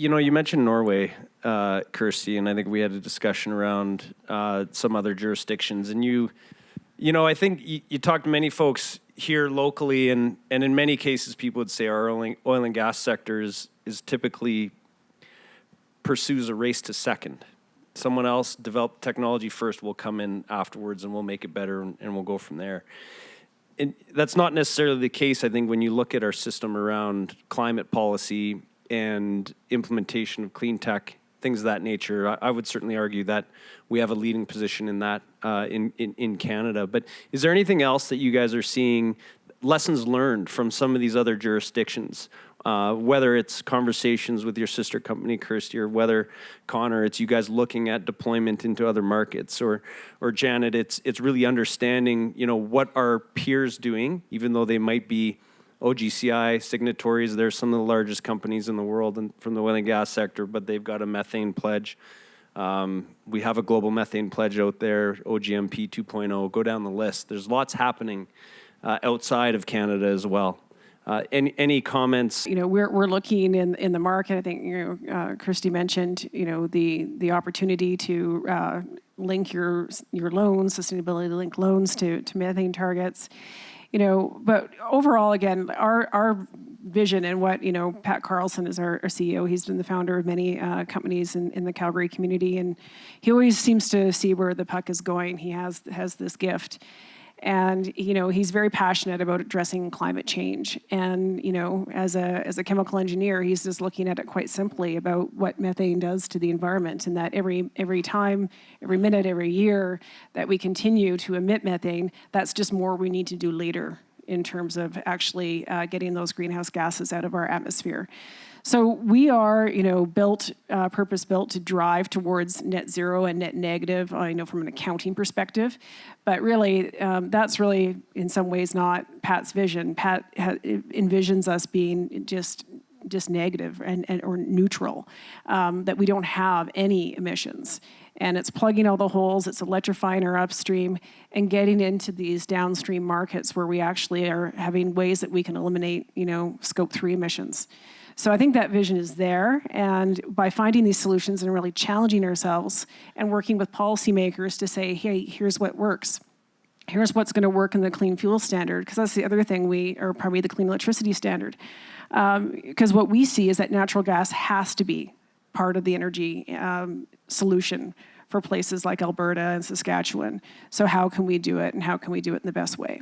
You mentioned Norway, Kirsty, and I think we had a discussion around some other jurisdictions. And I think you talk to many folks here locally, and in many cases, people would say our oil and gas sector is typically pursues a race to second. Someone else develop technology first, we'll come in afterwards, and we'll make it better, and we'll go from there. And that's not necessarily the case, I think, when you look at our system around climate policy and implementation of clean tech, things of that nature. I would certainly argue that we have a leading position in that in Canada. But is there anything else that you guys are seeing, lessons learned from some of these other jurisdictions, whether it's conversations with your sister company, Kirsty, or whether, Connor, it's you guys looking at deployment into other markets, or Janet, it's really understanding, what are peers doing, even though they might be OGCI signatories. They're some of the largest companies in the world and from the oil and gas sector, but they've got a methane pledge. We have a global methane pledge out there, OGMP 2.0, go down the list. There's lots happening outside of Canada as well. Any comments? We're looking in the market. I think Kirsty mentioned the opportunity to link your loans, sustainability linked loans to methane targets. But overall, again, our vision and what Pat Carlson is our CEO. He's been the founder of many companies in the Calgary community, and he always seems to see where the puck is going. He has this gift. And, he's very passionate about addressing climate change. And, as a chemical engineer, he's just looking at it quite simply about what methane does to the environment, and that every time, every minute, every year that we continue to emit methane, that's just more we need to do later in terms of actually getting those greenhouse gases out of our atmosphere. So we are, purpose-built to drive towards net zero and net negative, from an accounting perspective. But really, that's really, in some ways, not Pat's vision. Pat envisions us being just negative or neutral, that we don't have any emissions. And it's plugging all the holes, it's electrifying our upstream, and getting into these downstream markets where we actually are having ways that we can eliminate, Scope 3 emissions. So I think that vision is there, and by finding these solutions and really challenging ourselves and working with policymakers to say, hey, here's what works. Here's what's going to work in the clean fuel standard, because that's the other thing or probably the clean electricity standard. Because what we see is that natural gas has to be part of the energy solution for places like Alberta and Saskatchewan. So how can we do it, and how can we do it in the best way?